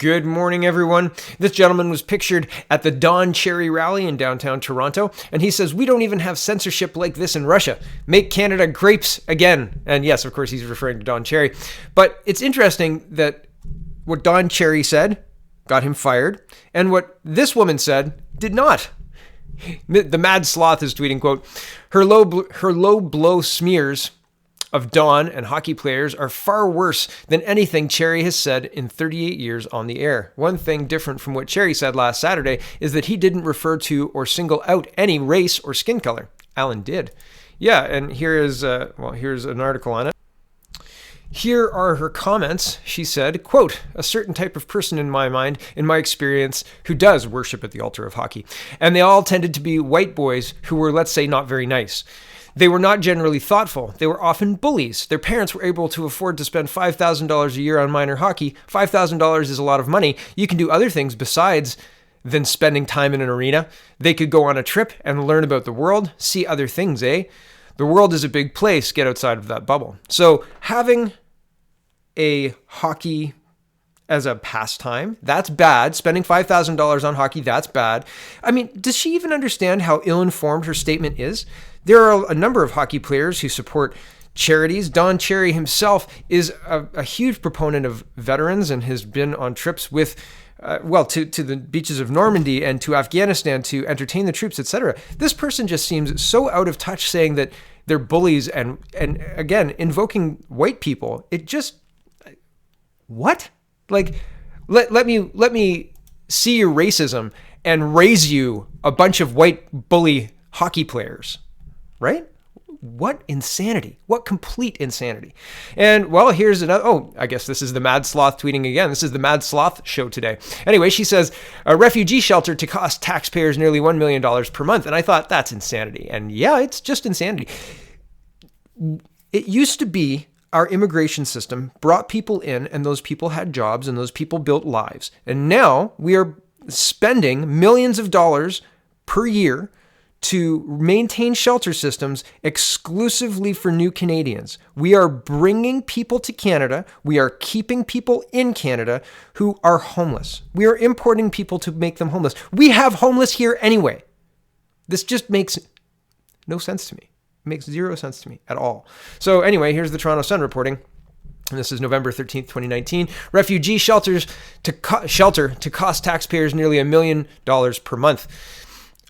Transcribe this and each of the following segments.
Good morning, everyone. This gentleman was pictured at the Don Cherry rally in downtown Toronto, and he says, "We don't even have censorship like this in Russia. Make Canada grapes again." And yes, of course, he's referring to Don Cherry. But it's interesting that what Don Cherry said got him fired, and what this woman said did not. The Mad Sloth is tweeting, quote, her low blow smears of Don and hockey players are far worse than anything Cherry has said in 38 years on the air. One thing different from what Cherry said last Saturday is that he didn't refer to or single out any race or skin color. Alan did. Yeah, and here's an article on it. Here are her comments. She said, quote, a certain type of person in my mind, in my experience, who does worship at the altar of hockey. And they all tended to be white boys who were, let's say, not very nice. They were not generally thoughtful. They were often bullies. Their parents were able to afford to spend $5,000 a year on minor hockey. $5,000 is a lot of money. You can do other things besides than spending time in an arena. They could go on a trip and learn about the world, see other things, eh? The world is a big place. Get outside of that bubble. So having a hockey as a pastime, that's bad. Spending $5,000 on hockey, that's bad. I mean, does she even understand how ill-informed her statement is? There are a number of hockey players who support charities. Don Cherry himself is a huge proponent of veterans and has been on trips with, to the beaches of Normandy and to Afghanistan to entertain the troops, etc. This person just seems so out of touch saying that they're bullies and again, invoking white people. It just, what? Like, let me see your racism and raise you a bunch of white bully hockey players. Right? What insanity. What complete insanity. And, well, here's another. Oh, I guess this is the Mad Sloth tweeting again. This is the Mad Sloth show today. Anyway, she says, a refugee shelter to cost taxpayers nearly $1 million per month. And I thought, that's insanity. And yeah, it's just insanity. It used to be our immigration system brought people in, and those people had jobs, and those people built lives. And now we are spending millions of dollars per year to maintain shelter systems exclusively for new Canadians. We are bringing people to Canada. We are keeping people in Canada who are homeless. We are importing people to make them homeless. We have homeless here anyway. This just makes no sense to me. It makes zero sense to me at all. So anyway, here's the Toronto Sun reporting. And this is November 13th, 2019. Refugee shelter to cost taxpayers nearly $1 million per month.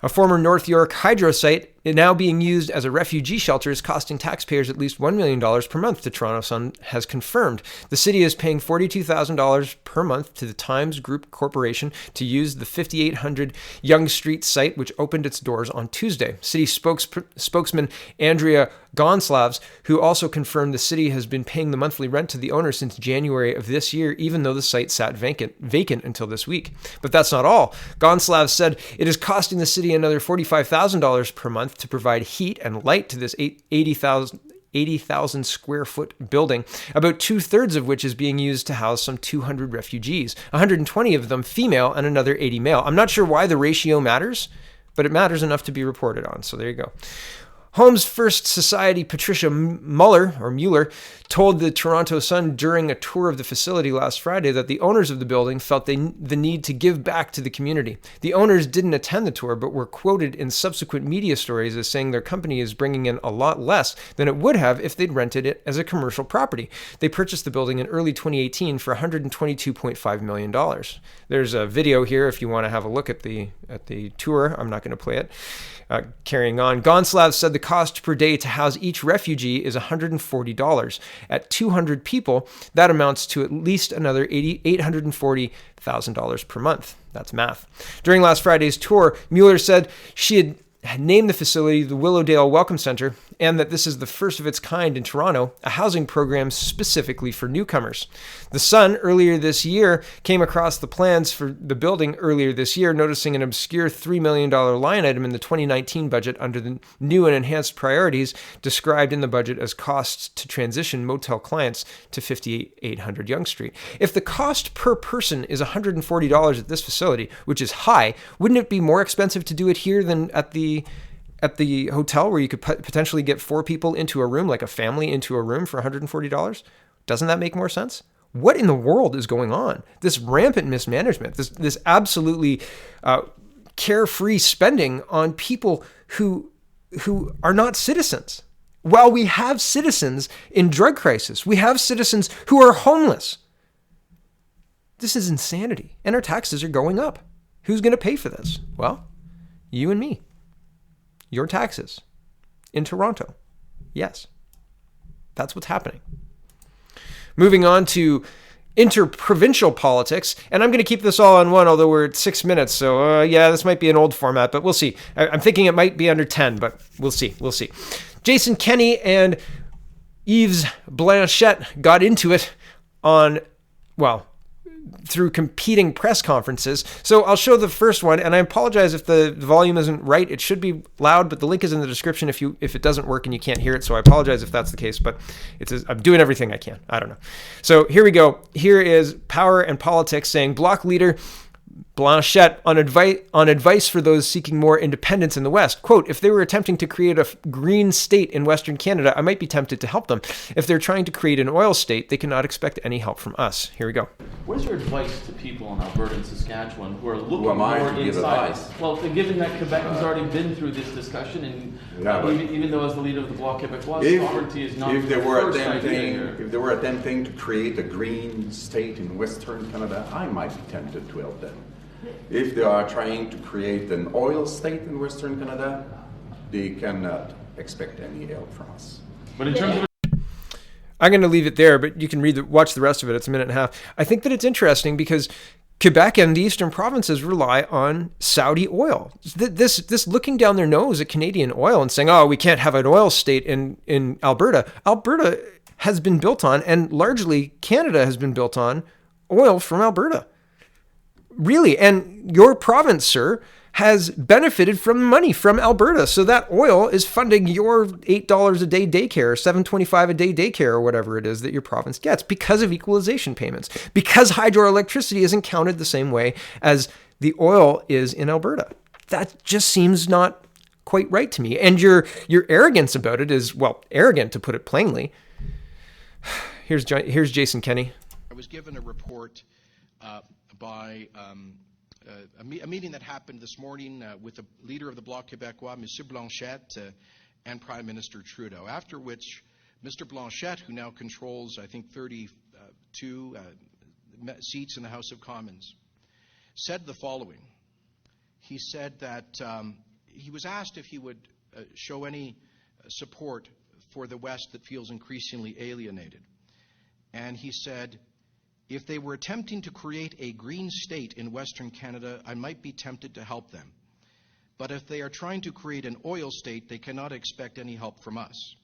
A former North York hydro site now being used as a refugee shelter is costing taxpayers at least $1 million per month, the Toronto Sun has confirmed. The city is paying $42,000 per month to the Times Group Corporation to use the 5800 Yonge Street site, which opened its doors on Tuesday. City spokesman Andrea Gonsalves, who also confirmed the city has been paying the monthly rent to the owner since January of this year, even though the site sat vacant until this week. But that's not all. Gonsalves said it is costing the city another $45,000 per month to provide heat and light to this 80,000 square foot building, about 2/3 of which is being used to house some 200 refugees, 120 of them female and another 80 male. I'm not sure why the ratio matters, but it matters enough to be reported on. So there you go. Homes First Society Patricia Mueller told the Toronto Sun during a tour of the facility last Friday that the owners of the building felt the need to give back to the community. The owners didn't attend the tour, but were quoted in subsequent media stories as saying their company is bringing in a lot less than it would have if they'd rented it as a commercial property. They purchased the building in early 2018 for $122.5 million. There's a video here if you want to have a look at the tour. I'm not going to play it. Carrying on, Gonsalves said the cost per day to house each refugee is $140. At 200 people, that amounts to at least another $840,000 per month. That's math. During last Friday's tour, Mueller said she had named the facility the Willowdale Welcome Center, and that this is the first of its kind in Toronto, a housing program specifically for newcomers. The Sun earlier this year came across the plans for the building earlier this year, noticing an obscure $3 million line item in the 2019 budget under the new and enhanced priorities described in the budget as costs to transition motel clients to 5800 Yonge Street. If the cost per person is $140 at this facility, which is high, wouldn't it be more expensive to do it here than at the hotel where you could potentially get 4 people into a room, like a family into a room for $140? Doesn't that make more sense? What in the world is going on? This rampant mismanagement, this absolutely carefree spending on people who are not citizens. While we have citizens in drug crisis, we have citizens who are homeless. This is insanity, and our taxes are going up. Who's going to pay for this? Well, you and me. Your taxes in Toronto. Yes, that's what's happening. Moving on to interprovincial politics, and I'm going to keep this all on one, although we're at 6 minutes, so yeah, this might be an old format, but we'll see. I'm thinking it might be under 10, but we'll see. Jason Kenney and Yves Blanchet got into it through competing press conferences. So I'll show the first one, and I apologize if the volume isn't right. It should be loud, but the link is in the description if it doesn't work and you can't hear it. So I apologize if that's the case, but I'm doing everything I can. I don't know. So here we go. Here is Power and Politics saying, Bloc leader Blanchet on advice for those seeking more independence in the West. Quote, if they were attempting to create a green state in Western Canada, I might be tempted to help them. If they're trying to create an oil state, they cannot expect any help from us. Here we go. What is your advice to people in Alberta and Saskatchewan who are looking Who am I more to give inside? advice? Well, given that Quebec has already been through this discussion, and even though as the leader of the Bloc Québécois, sovereignty is not if they the were first attempting, idea. if they were attempting to create a green state in Western Canada, I might be tempted to help them. If they are trying to create an oil state in Western Canada, they cannot expect any help from us. But in terms of I'm going to leave it there, but you can watch the rest of it. It's a minute and a half. I think that it's interesting because Quebec and the eastern provinces rely on Saudi oil. This looking down their nose at Canadian oil and saying, oh, we can't have an oil state in Alberta. Alberta has been built on, and largely Canada has been built on, oil from Alberta. Really, and your province, sir, has benefited from money from Alberta. So that oil is funding your $8 a day daycare, $7.25 a day daycare, or whatever it is that your province gets because of equalization payments, because hydroelectricity isn't counted the same way as the oil is in Alberta. That just seems not quite right to me. And your arrogance about it is, well, arrogant to put it plainly. Here's Jason Kenney. I was given a report by a meeting that happened this morning with the leader of the Bloc Québécois, M. Blanchet, and Prime Minister Trudeau, after which Mr. Blanchet, who now controls, I think, 32 seats in the House of Commons, said the following. He said that he was asked if he would show any support for the West that feels increasingly alienated. And he said, if they were attempting to create a green state in Western Canada, I might be tempted to help them. But if they are trying to create an oil state, they cannot expect any help from us.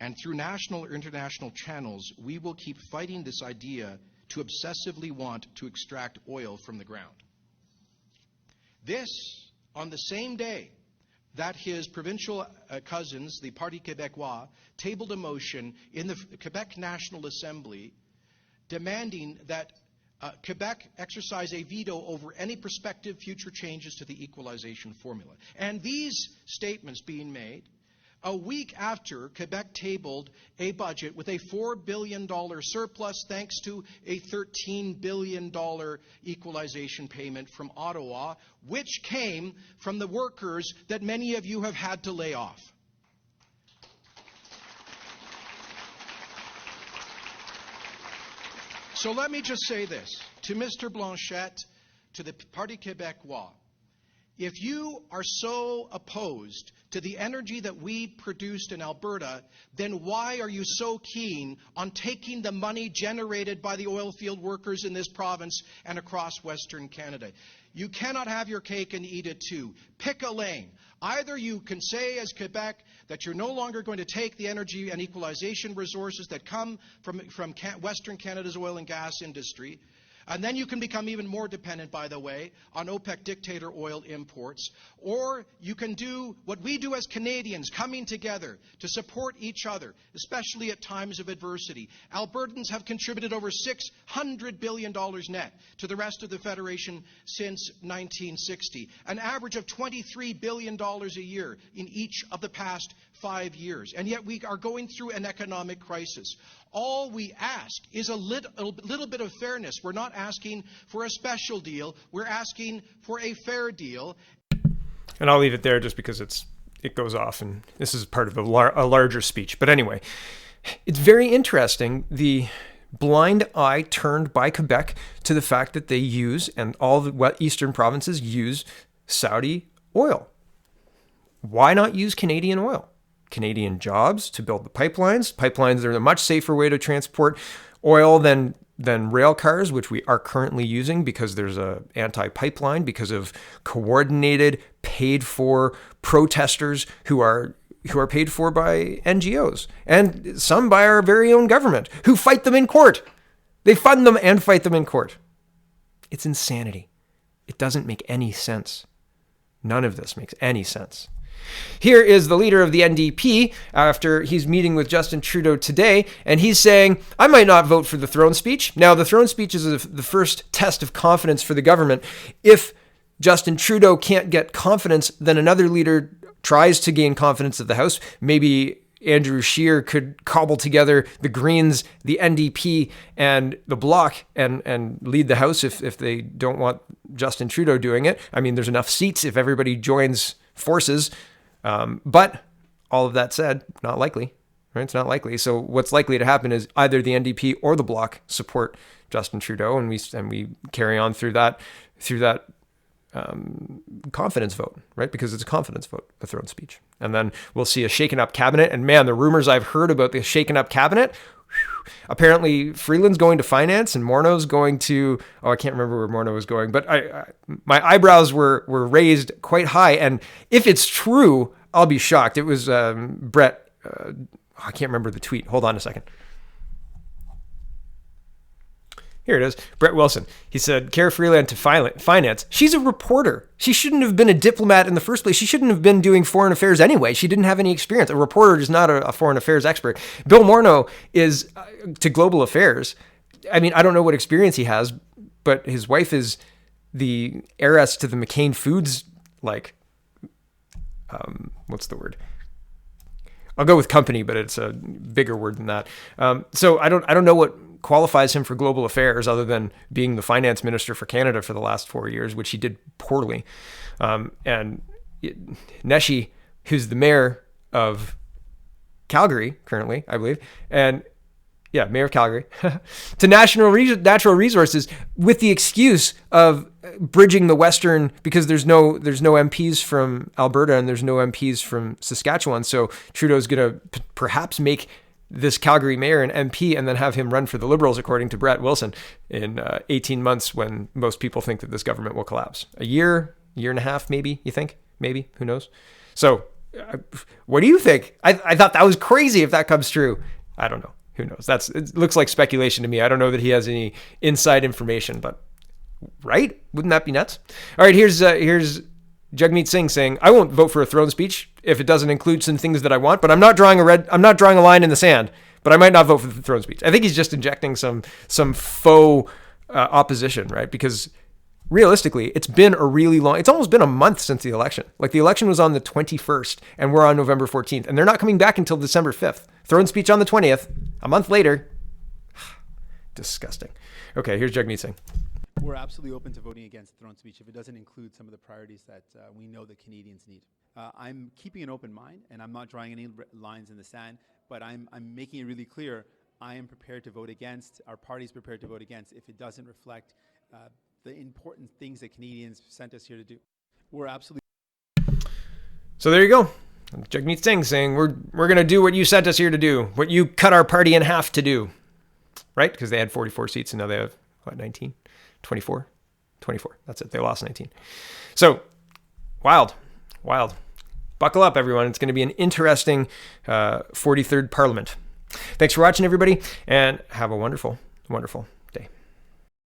And through national or international channels, we will keep fighting this idea to obsessively want to extract oil from the ground. This, on the same day that his provincial cousins, the Parti Québécois, tabled a motion in the Quebec National Assembly demanding that Quebec exercise a veto over any prospective future changes to the equalization formula. And these statements being made a week after Quebec tabled a budget with a $4 billion surplus thanks to a $13 billion equalization payment from Ottawa, which came from the workers that many of you have had to lay off. So let me just say this to Mr. Blanchet, to the Parti Québécois. If you are so opposed to the energy that we produced in Alberta, then why are you so keen on taking the money generated by the oil field workers in this province and across Western Canada? You cannot have your cake and eat it too. Pick a lane. Either you can say as Quebec that you're no longer going to take the energy and equalization resources that come from Western Canada's oil and gas industry, and then you can become even more dependent, by the way, on OPEC dictator oil imports. Or you can do what we do as Canadians, coming together to support each other, especially at times of adversity. Albertans have contributed over $600 billion net to the rest of the Federation since 1960, an average of $23 billion a year in each of the past 5 years. And yet we are going through an economic crisis. All we ask is a little bit of fairness. We're not asking for a special deal. We're asking for a fair deal. And I'll leave it there just because it goes off, and this is part of a larger speech. But anyway, it's very interesting, the blind eye turned by Quebec to the fact that they use, and all the eastern provinces use, Saudi oil. Why not use Canadian oil? Canadian jobs to build the pipelines. Pipelines are a much safer way to transport oil than rail cars, which we are currently using because there's a anti-pipeline, because of coordinated, paid-for protesters who are paid for by NGOs and some by our very own government, who fight them in court. They fund them and fight them in court. It's insanity. It doesn't make any sense. None of this makes any sense. Here is the leader of the NDP after he's meeting with Justin Trudeau today, and he's saying, I might not vote for the throne speech. Now, the throne speech is the first test of confidence for the government. If Justin Trudeau can't get confidence, then another leader tries to gain confidence of the House. Maybe Andrew Scheer could cobble together the Greens, the NDP, and the Bloc and lead the House if they don't want Justin Trudeau doing it. I mean, there's enough seats if everybody joins forces. But all of that said, not likely, right? It's not likely. So what's likely to happen is either the NDP or the Bloc support Justin Trudeau, and we carry on through that confidence vote, right? Because it's a confidence vote, the throne speech. And then we'll see a shaken up cabinet. And man, the rumors I've heard about the shaken up cabinet, apparently Freeland's going to finance and Morneau's going to, I can't remember where Morneau was going, but my eyebrows were raised quite high. And if it's true, I'll be shocked. It was Brett, I can't remember the tweet. Hold on a second. Here it is. Brett Wilson. He said, Cara Freeland to finance. She's a reporter. She shouldn't have been a diplomat in the first place. She shouldn't have been doing foreign affairs anyway. She didn't have any experience. A reporter is not a foreign affairs expert. Bill Morneau is to global affairs. I mean, I don't know what experience he has, but his wife is the heiress to the McCain Foods, what's the word? I'll go with company, but it's a bigger word than that. So I don't know what qualifies him for global affairs other than being the finance minister for Canada for the last 4 years, which he did poorly. And Neshi, who's the mayor of Calgary currently, I believe, mayor of Calgary, to natural resources with the excuse of bridging the Western, because there's no MPs from Alberta and there's no MPs from Saskatchewan. So Trudeau's going to perhaps make this Calgary mayor an MP and then have him run for the Liberals, according to Brett Wilson, in 18 months when most people think that this government will collapse. A year and a half, maybe, you think? Maybe, who knows? So what do you think? I thought that was crazy if that comes true. I don't know. Who knows? It looks like speculation to me. I don't know that he has any inside information, but right? Wouldn't that be nuts? All right, here's Jagmeet Singh saying, I won't vote for a throne speech if it doesn't include some things that I want, but I'm not drawing a line in the sand, but I might not vote for the throne speech. I think he's just injecting some faux opposition, right? Because realistically, it's almost been a month since the election. Like, the election was on the 21st and we're on November 14th, and they're not coming back until December 5th. Throne speech on the 20th, a month later. Disgusting. Okay, here's Jagmeet Singh. We're absolutely open to voting against throne speech if it doesn't include some of the priorities that we know that Canadians need. I'm keeping an open mind, and I'm not drawing any lines in the sand, but I'm making it really clear I am prepared to vote against, our party's prepared to vote against, if it doesn't reflect the important things that Canadians sent us here to do. We're absolutely... So there you go. Jagmeet Singh saying, we're going to do what you sent us here to do, what you cut our party in half to do, right? Because they had 44 seats and now they have, 19? 24. That's it. They lost 19. So wild. Buckle up, everyone. It's going to be an interesting 43rd Parliament. Thanks for watching, everybody, and have a wonderful